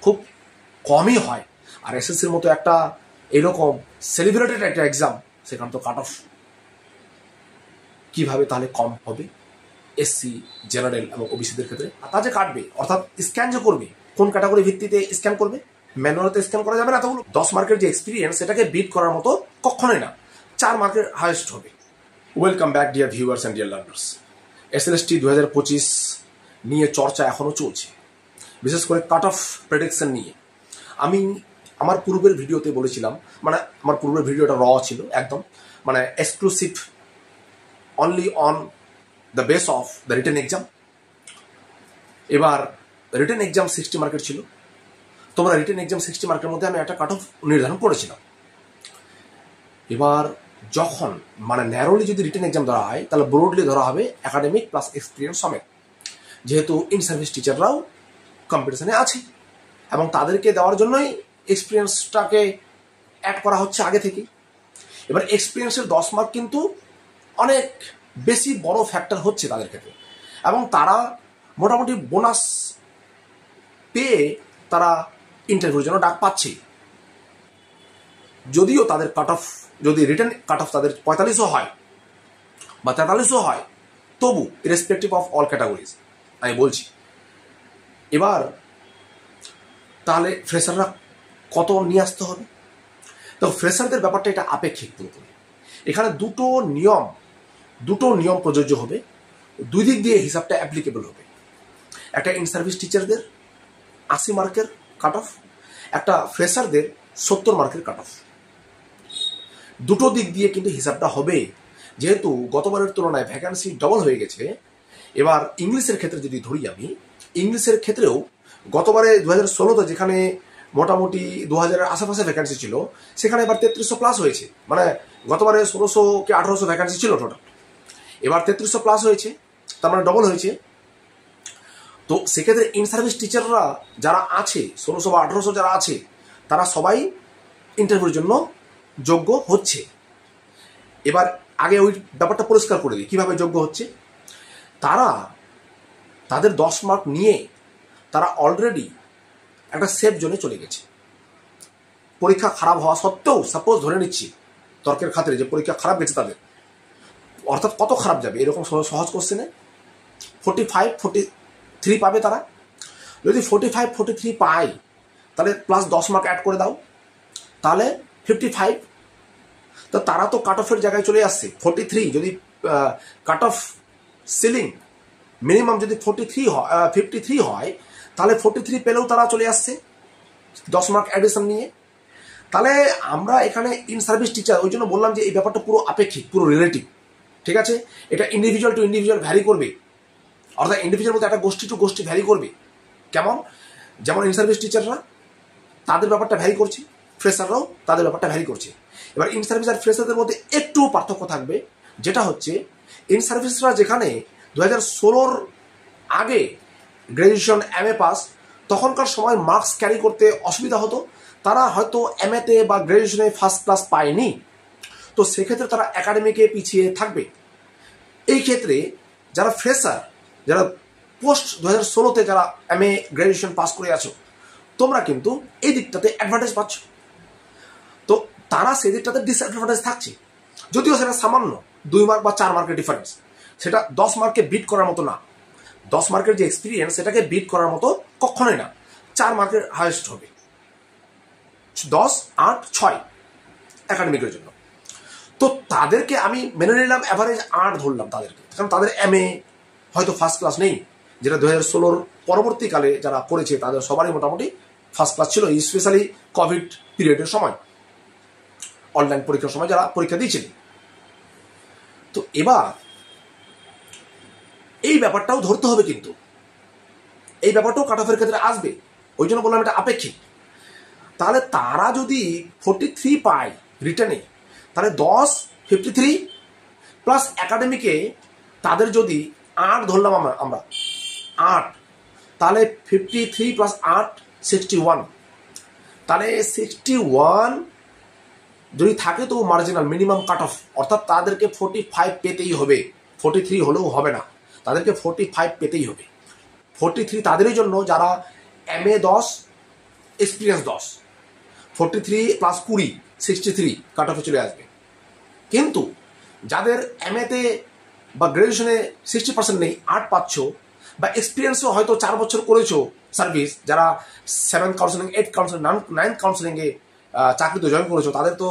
খুব কমই হয়। আর এসএসসির মতো একটা এরকম সেলিব্রেটেড একটা এক্সাম, সেখানে তো কাট অফ কীভাবে তাহলে কম হবে এসসি, জেনারেল এবং ওবিসিদের ক্ষেত্রে? আর তা যে কাটবে, অর্থাৎ স্ক্যান যে করবে, কোন ক্যাটাগরি ভিত্তিতে স্ক্যান করবে? ম্যানুয়ালিতে স্ক্যান করা যাবে না এতগুলো। 10 মার্কের যে এক্সপিরিয়েন্স, সেটাকে বিট করার মতো কখনোই না, 4 মার্কের হায়েস্ট হবে। Welcome back dear viewers and dear learners. SLST 2025 নিয়ে চর্চা এখনও চলছে, বিশেষ করে কাট অফ প্রেডিকশন নিয়ে। আমি আমার পূর্বের ভিডিওতে বলেছিলাম, মানে আমার পূর্বের ভিডিওটা র ছিল একদম, মানে exclusive only on the base of the written exam. এবার রিটেন এক্সাম 60 মার্কের ছিল। তোমরা রিটেন এক্সাম 60 মার্কের মধ্যে আমি একটা কাট অফ নির্ধারণ করেছিলাম। এবার যখন মানে ন্যারোলি যদি রিটেন এক্সাম ধরা হয়, তাহলে ব্রডলি ধরা হবে একাডেমিক প্লাস এক্সপিরিয়েন্স সমেত, যেহেতু ইন সার্ভিস টিচাররাও কম্পিটিশনে আছে এবং তাদেরকে দেওয়ার জন্যই এক্সপিরিয়েন্সটাকে অ্যাড করা হচ্ছে আগে থেকে। এবার এক্সপিরিয়েন্সের 10 মার্ক কিন্তু অনেক বেশি বড় ফ্যাক্টর হচ্ছে তাদের ক্ষেত্রে, এবং তারা মোটামুটি বোনাস পেয়ে তারা ইন্টারভিউর জন্য ডাক পাচ্ছে। যদিও তাদের কাট অফ, যদি রিটেন কাট অফ তাদের 45ও হয় বা 43ও হয়, তবু ইরেসপেক্টিভ অফ অল ক্যাটাগরিজ আমি বলছি। এবার তাহলে ফ্রেশাররা কত নিয়ে আসতে হবে? তো ফ্রেশারদের ব্যাপারটা এটা আপেক্ষিক পুরোপুরি। এখানে দুটো নিয়ম প্রযোজ্য হবে, দুই দিক দিয়ে হিসাবটা অ্যাপ্লিকেবল হবে। একটা ইন সার্ভিস টিচারদের 80 মার্কের কাট অফ, একটা ফ্রেশারদের 70 মার্কের কাট অফ। দুটো দিক দিয়ে কিন্তু হিসাবটা হবে, যেহেতু গতবারের তুলনায় ভ্যাকান্সি ডবল হয়ে গেছে। এবার ইংলিশের ক্ষেত্রে যদি ধরি, আমি ইংলিশের ক্ষেত্রেও গতবারে 2016তে যেখানে মোটামুটি 2000-এর আশেপাশে ভ্যাকান্সি ছিল, সেখানে এবার 3300 প্লাস হয়েছে। মানে গতবারে 1600 কি 1800 ভ্যাকান্সি ছিল টোটাল, এবার 3300 প্লাস হয়েছে, তার মানে ডবল হয়েছে। তো সেক্ষেত্রে ইন সার্ভিস টিচাররা যারা আছে, 1600 বা 1800 যারা আছে, তারা সবাই ইন্টারভিউর জন্য যোগ্য হচ্ছে। এবার আগে ওই ব্যাপারটা পরিষ্কার করে দিই, কীভাবে যোগ্য হচ্ছে। তারা তাদের 10 মার্ক নিয়ে তারা অলরেডি একটা সেফ জোনে চলে গেছে। পরীক্ষা খারাপ হওয়া সত্ত্বেও, সাপোজ ধরে নিচ্ছি তর্কের খাতিরে যে পরীক্ষা খারাপ গেছে তাদের, অর্থাৎ কত খারাপ যাবে এরকম সহজ কোশ্চেনে 45-43 পাবে তারা। যদি 45-43 পায়, তাহলে প্লাস 10 মার্ক অ্যাড করে দাও, তাহলে 55। তো তারা তো কাট অফের জায়গায় চলে আসছে 43। যদি কাট অফ সিলিং মিনিমাম যদি 53 হয়, তাহলে 43 পেলেও তারা চলে আসছে 10 মার্ক অ্যাডিশন নিয়ে। তাহলে আমরা এখানে ইন সার্ভিস টিচার, ওই জন্য বললাম যে এই ব্যাপারটা পুরো আপেক্ষিক, পুরো রিলেটিভ, ঠিক আছে। এটা ইন্ডিভিজুয়াল টু ইন্ডিভিজুয়াল ভ্যারি করবে, অর্থাৎ ইন্ডিভিজুয়াল মধ্যে একটা গোষ্ঠী টু গোষ্ঠী ভ্যারি করবে। কেমন? যেমন ইন সার্ভিস টিচাররা তাদের ব্যাপারটা ভ্যারি করছে, ফ্রেশাররাও তাদের ব্যাপারটা ভ্যারি করছে। এবার ইন সার্ভিস আর ফ্রেশারদের মধ্যে একটু পার্থক্য থাকবে, যেটা হচ্ছে ইন সার্ভিসরা যেখানে 2016-র আগে গ্র্যাজুয়েশন MA পাস, তখনকার সময় মার্কস ক্যারি করতে অসুবিধা হতো, তারা হয়তো MA-তে বা গ্র্যাজুয়েশনে ফার্স্ট ক্লাস পায়নি, তো সেক্ষেত্রে তারা একাডেমিকে পিছিয়ে থাকবে। এই ক্ষেত্রে যারা ফ্রেশার, যারা পোস্ট 2016-তে যারা MA গ্র্যাজুয়েশন পাস করে আছো, তোমরা কিন্তু এই দিকটাতে অ্যাডভান্টেজ পাচ্ছ। তো তারা সেই দিকটাতে ডিসঅ্যাডভান্টেজ থাকছে, যদিও সেটা সামান্য 2 মার্ক বা 4 মার্কের ডিফারেন্স। সেটা 10 মার্কে বিট করার মতো না। 10 মার্কের যে এক্সপিরিয়েন্স, সেটাকে বিট করার মতো কখনোই না। 4 মার্কের হায়েস্ট হবে, 10, 8, 6 একাডেমিকের জন্য। তো তাদেরকে আমি মেনে নিলাম, অ্যাভারেজ 8 ধরলাম তাদেরকে, কারণ তাদের MA হয়তো ফার্স্ট ক্লাস নেই, যেটা 2016-র পরবর্তীকালে যারা করেছে তাদের সবারই মোটামুটি ফার্স্ট ক্লাস ছিল, স্পেশালি কোভিড পিরিয়ডের সময়, অনলাইন পরীক্ষার সময় যারা পরীক্ষা দিয়েছিলেন। তো এবার এই ব্যাপারটাও ধরতে হবে, কিন্তু এই ব্যাপারটাও কাট অফের ক্ষেত্রে আসবে। ওই জন্য বললাম এটা আপেক্ষিক। তাহলে তারা যদি 43 পায় রিটেনে, তাহলে 10, 53 প্লাস একাডেমিকে তাদের যদি 8 ধরলাম আমরা 8, তাহলে 53 প্লাস 8 61। তাহলে 61 যদি থাকে তো মার্জিনাল মিনিমাম কাট অফ, অর্থাৎ তাদেরকে 45 পেতেই হবে, 43 হলেও হবে না, তাদেরকে 45 পেতেই হবে। 43 তাদেরই জন্য যারা MA 10 এক্সপিরিয়েন্স 10, 43 প্লাস 20 63 কাট অফে চলে আসবে। কিন্তু যাদের এমএতে বা গ্রাজুয়েশনে 60% নেই, 8 পাচ্ছ, বা এক্সপিরিয়েন্সও হয়তো 4 বছর করেছো সার্ভিস, যারা 7 কাউন্সেলিং, 8 কাউন্সেলিং, 9 কাউন্সেলিংয়ে চাকরিতে জয়েন করেছো, তাদের তো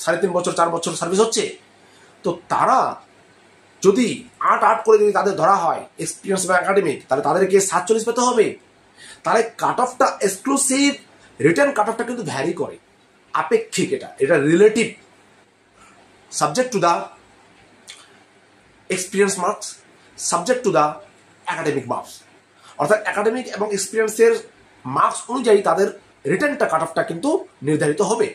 3.5 বছর 4 বছর সার্ভিস হচ্ছে। তো তারা যদি 8 করে যদি তাদের ধরা হয় এক্সপিরিয়েন্স বা একাডেমিক, তাহলে তাদেরকে 47 পেতে হবে। তাহলে কাট অফটা এক্সক্লুসিভ রিটার্ন কাট অফটা কিন্তু ভ্যারি করে, আপেক্ষিক, এটা relative, subject to the experience marks, subject to the academic marks. অর্থাৎ একাডেমিক এবং এক্সপিরিয়েন্সের মার্কস অনুযায়ী তাদের রিটার্নটা কাট অফটা কিন্তু নির্ধারিত হবে।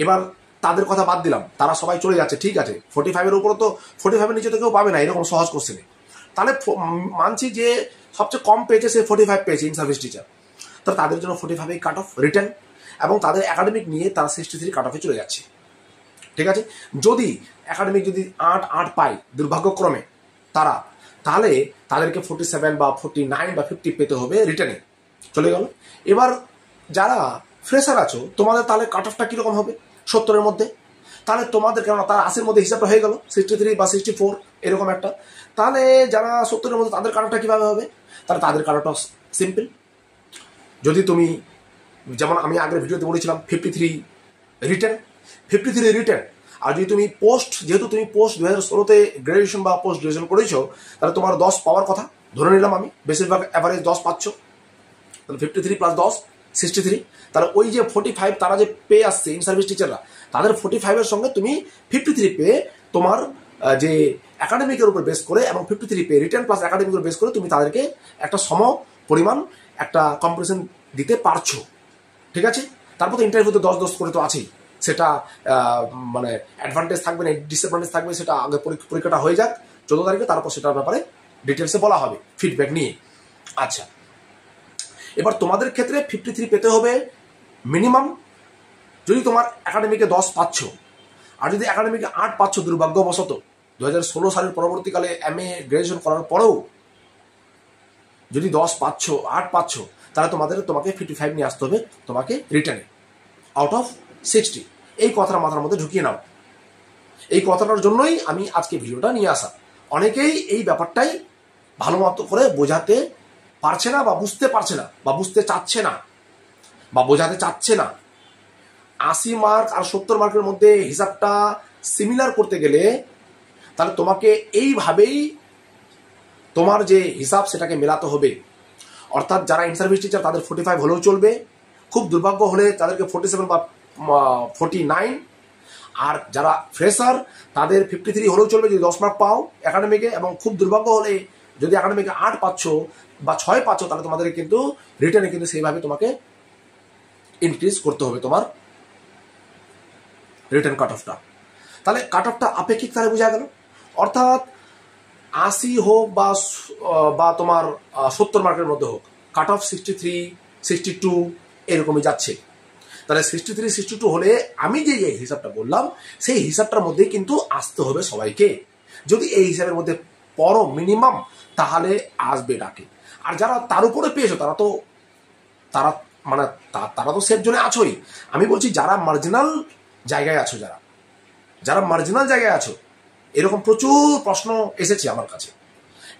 এবার তাদের কথা বাদ দিলাম, তারা সবাই চলে যাচ্ছে, ঠিক আছে, 45-এর উপরে তো 45-এর নিচে তো কেউ পাবে না এরকম সহজ কোশ্চেনে। তাহলে মানছি যে সবচেয়ে কম পেয়েছে সে 45 পেয়েছে ইন সার্ভিস টিচার, তাহলে তাদের জন্য 45 কাট অফ রিটার্ন, এবং তাদের একাডেমিক নিয়ে তারা 63 কাট অফে চলে যাচ্ছে। ঠিক আছে, যদি একাডেমিক যদি 8 পায় দুর্ভাগ্যক্রমে তারা, তাহলে তাদেরকে 47 বা 49 বা 50 পেতে হবে রিটার্নে, চলে গেল। এবার যারা ফ্রেশার আছো, তোমাদের তাহলে কাট অফটা কীরকম হবে 70-এর মধ্যে, তাহলে তোমাদের কেননা তার 80-এর মধ্যে হিসাবটা হয়ে গেল, 63 বা 64 এরকম একটা। তাহলে যারা 70-এর মধ্যে তাদের কাট অফটা কীভাবে হবে? তাহলে তাদের কাট অফটা সিম্পল। যদি তুমি, যেমন আমি আগের ভিডিওতে বলেছিলাম 53 রিটার্ন, আর যদি তুমি পোস্ট, যেহেতু তুমি পোস্ট 2016-তে গ্রাজুয়েশন বা পোস্ট গ্রাজুয়েশন করেছো, তাহলে তোমার 10 পাওয়ার কথা ধরে নিলাম আমি, বেশিরভাগ অ্যাভারেজ 10 পাচ্ছ, তাহলে 53 প্লাস 10 63। তাহলে ওই যে 45 তারা যে পেয়ে আসছে ইন সার্ভিস টিচাররা, তাদের 45-এর সঙ্গে তুমি 53 পেয়ে তোমার যে একাডেমিকের উপর বেস করে, এবং 53 পেয়ে রিটার্ন প্লাস একাডেমিকের বেস করে তুমি তাদেরকে একটা সম পরিমাণ একটা কম্পিটিশন দিতে পারছো। ঠিক আছে, তারপর তো ইন্টারভিউতে 10 করে তো আছেই, সেটা মানে অ্যাডভান্টেজ থাকবে না ডিসঅ্যাডভান্টেজ থাকবে, সেটা আগে পরীক্ষাটা হয়ে যাক 14 তারিখে, তারপর সেটার ব্যাপারে ডিটেলসে বলা হবে ফিডব্যাক নিয়ে। আচ্ছা, এবার তোমাদের ক্ষেত্রে 53 পেতে হবে মিনিমাম, যদি তোমার একাডেমিকে 10 পাচ্ছ, আর যদি একাডেমিকে 8 পাচ্ছ দুর্ভাগ্যবশত 2016 সালের পরবর্তীকালে MA গ্রাজুয়েশন করার পরেও যদি 10 পাচ্ছ, 8 পাচ্ছ, তাহলে তোমাকে 55 নিয়ে আসতে হবে তোমাকে রিটার্নে আউট অফ 60। এই কথাটা মাথার মধ্যে ঢুকিয়ে নাও। এই কথাটার জন্যই আমি আজকে ভিডিওটা নিয়ে আসা। অনেকেই এই ব্যাপারটাই ভালো মতো করে বোঝাতে পারছে না, বা বুঝতে পারছে না, বা বুঝতে চাচ্ছে না, বা বোঝাতে চাচ্ছে না। 80 মার্ক আর 70 মার্কের মধ্যে হিসাবটা সিমিলার করতে গেলে তাহলে তোমাকে এইভাবেই তোমার যে হিসাব সেটাকে মেলাতে হবে। অর্থাৎ যারা ইন সার্ভিস টিচার তাদের 45 হলেও চলবে, খুব দুর্ভাগ্য হলে তাদেরকে 47 বা 49, আর যারা ফ্রেশার তাদের 53 হলেও চলবে যদি 10 মার্ক পাও একাডেমিকে, এবং খুব দুর্ভাগ্য হলে যদি একাডেমিকে 8 পাচ্ছ বা 6 পাচ্ছ, তাহলে তোমাদের কিন্তু রিটার্নে কিন্তু সেইভাবে তোমাকে ইনক্রিজ করতে হবে তোমার রিটার্ন কাট অফটা। তাহলে কাট অফটা আপেক্ষিক তাহলে বোঝা গেল। অর্থাৎ 80 হোক বা তোমার 70 মার্কের মধ্যে হোক, কাট অফ 63 62 এরকমই যাচ্ছে। তাহলে 63 62 হলে আমি যে হিসাবটা বললাম সেই হিসাবটার মধ্যেই কিন্তু আসতে হবে সবাইকে। যদি এই হিসাবের মধ্যে পড়ো মিনিমাম, তাহলে আসবে ডাকে। আর যারা তার উপরে পেয়েছো তারা তো সেফ জোনে আছোই। আমি বলছি যারা মার্জিনাল জায়গায় আছো, যারা মার্জিনাল জায়গায় আছো, এরকম প্রচুর প্রশ্ন এসেছে আমার কাছে।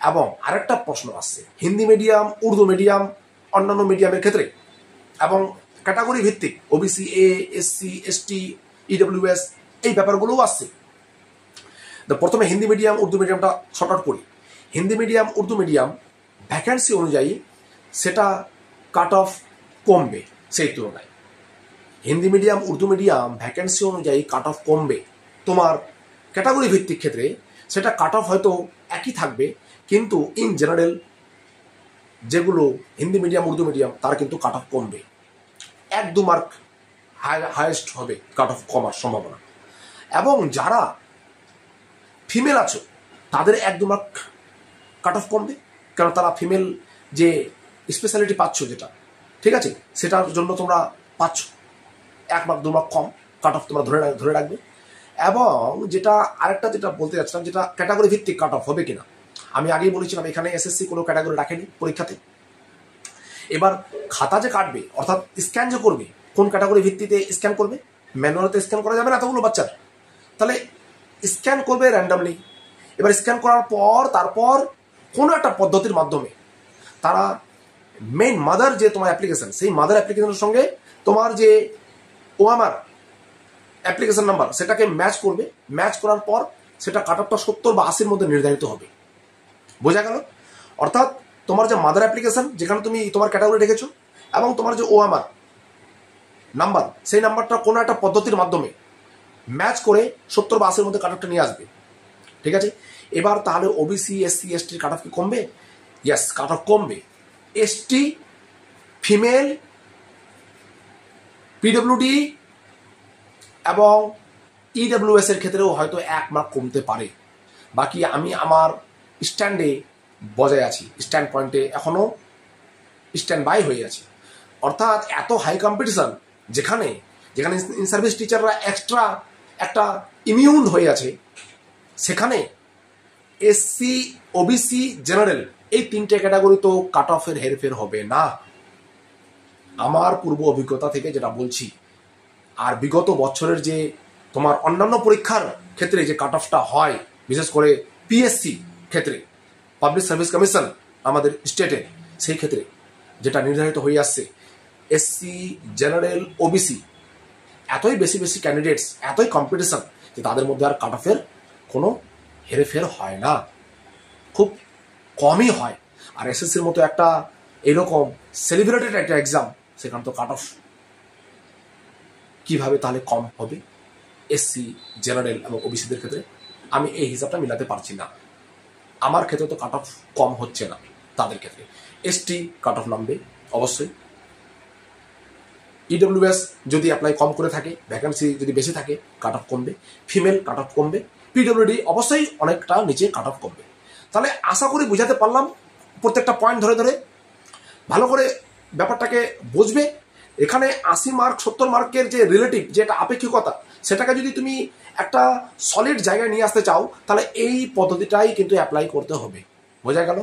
এবং আরেকটা প্রশ্ন আসছে হিন্দি মিডিয়াম, উর্দু মিডিয়াম, অন্যান্য মিডিয়ামের ক্ষেত্রে, এবং ক্যাটাগরি ভিত্তিক OBC A SC ST EWS এই ব্যাপারগুলোও আসছে। প্রথমে হিন্দি মিডিয়াম উর্দু মিডিয়ামটা শর্ট আউট করি। Hindi medium Urdu medium vacancy অনুযায়ী সেটা কাট অফ কমবে সেই তুলনায়। Hindi medium Urdu medium vacancy অনুযায়ী কাট অফ কমবে। তোমার ক্যাটাগরি ভিত্তিক ক্ষেত্রে সেটা কাট অফ হয়তো একই থাকবে, কিন্তু ইন জেনারেল যেগুলো হিন্দি মিডিয়াম উর্দু মিডিয়াম তার কিন্তু কাট অফ কমবে, 1-2 মার্ক হাইয়েস্ট হবে কাট অফ কমার সম্ভাবনা। এবং যারা ফিমেল আছো তাদের 1-2 মার্ক কাট অফ কমবে, কারণ তারা ফিমেল যে স্পেশালিটি পাচ্ছ যেটা, ঠিক আছে, সেটার জন্য তোমরা পাচ্ছ 1 মার্ক 2 মার্ক কম কাট অফ তোমরা ধরে রাখবে। এবং যেটা বলতে যাচ্ছিলাম, যেটা ক্যাটাগরি ভিত্তিক কাট অফ হবে কিনা, আমি আগেই বলেছিলাম এখানে SSC কোনো ক্যাটাগরি রাখেনি পরীক্ষাতে। এবার খাতা যে কাটবে অর্থাৎ স্ক্যান যে করবে, কোন ক্যাটাগরি ভিত্তিতে স্ক্যান করবে? ম্যানুয়ালিতে স্ক্যান করা যাবে না এতগুলো বাচ্চার, তাহলে স্ক্যান করবে র্যান্ডামলি। এবার স্ক্যান করার পর তারপর কোনো একটা পদ্ধতির মাধ্যমে তারা মেইন মাদার যে তোমার অ্যাপ্লিকেশন, সেই মাদার অ্যাপ্লিকেশনের সঙ্গে তোমার যে ওএমআর অ্যাপ্লিকেশন নাম্বার সেটাকে ম্যাচ করবে। ম্যাচ করার পর সেটা কাট অফটা 70 বা 80-র মধ্যে নির্ধারিত হবে। বোঝা গেল? অর্থাৎ তোমার যে মাদার অ্যাপ্লিকেশন যেখানে তুমি তোমার ক্যাটাগরি রেখেছো এবং তোমার যে ওএমআর নাম্বার, সেই নাম্বারটা কোনো একটা পদ্ধতির মাধ্যমে ম্যাচ করে 70 বা 80-র মধ্যে কাট অফটা নিয়ে আসবে। ঠিক আছে? এবার তাহলে ওবিসি এসসি এসটির কাট অফ কি কমবে? ইয়েস, কাট অফ কমবে। এসটি, ফিমেল, পিডব্লিউডি এবং ইডব্লিউএস এর ক্ষেত্রেও হয়তো 1 মার্ক কমতে পারে। বাকি আমি আমার স্ট্যান্ডে বজায় আছি, স্ট্যান্ড পয়েন্টে এখনো স্ট্যান্ড বাই হয়ে আছি। অর্থাৎ এত হাই কম্পিটিশন যেখানে যেখানে ইন সার্ভিস টিচাররা এক্সট্রা একটা ইমিউন হয়ে আছে, সেখানে এসসি, ওবিসি, জেনারেল এই 3টে ক্যাটাগরি তো কাট অফের হেরফের হবে না, আমার পূর্ব অভিজ্ঞতা থেকে যেটা বলছি। আর বিগত বছরের যে তোমার অন্যান্য পরীক্ষার ক্ষেত্রে যে কাট অফটা হয়, বিশেষ করে পিএসসি ক্ষেত্রে, পাবলিক সার্ভিস কমিশন আমাদের স্টেটের, সেই ক্ষেত্রে যেটা নির্ধারিত হয়ে আসছে, এসসি, জেনারেল, ওবিসি এতই বেশি বেশি ক্যান্ডিডেটস, এতই কম্পিটিশন যে তাদের মধ্যে আর কাট অফের কোনো হেরফের হয় না, খুব কমই হয়। আর এসএসসির মতো একটা এরকম সেলিব্রেটেড একটা এক্সাম, সেখানে তো কাট অফ কিভাবে তাহলে কম হবে এসসি, জেনারেল এবং ওবিসিদের ক্ষেত্রে? আমি এই হিসাবটা মিলাতে পারছি না। আমার ক্ষেত্রে তো কাট অফ কম হচ্ছে না, তাদের ক্ষেত্রে এসটি কাট অফ নামবে অবশ্যই। ইডব্লিউএস যদি অ্যাপ্লাই কম করে থাকে, ভ্যাকেন্সি যদি বেশি থাকে, কাট অফ কমবে। ফিমেল কাট অফ কমবে। পিডব্লিউডি অবশ্যই অনেকটা নিচে কাট অফ কমবে। তাহলে আশা করি বুঝাতে পারলাম প্রত্যেকটা পয়েন্ট ধরে ধরে। ভালো করে ব্যাপারটাকে বুঝবে। এখানে 80 মার্ক 70 মার্কের যে রিলেটিভ, যে একটা আপেক্ষিকতা, সেটাকে যদি তুমি একটা সলিড জায়গায় নিয়ে আসতে চাও, তাহলে এই পদ্ধতিটাই কিন্তু অ্যাপ্লাই করতে হবে। বোঝা গেল?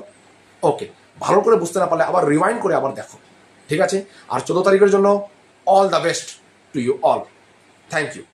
ওকে, ভালো করে বুঝতে না পারলে আবার রিওয়াইন্ড করে আবার দেখো। ঠিক আছে? আর 14 তারিখের জন্য all the best to you all. Thank you.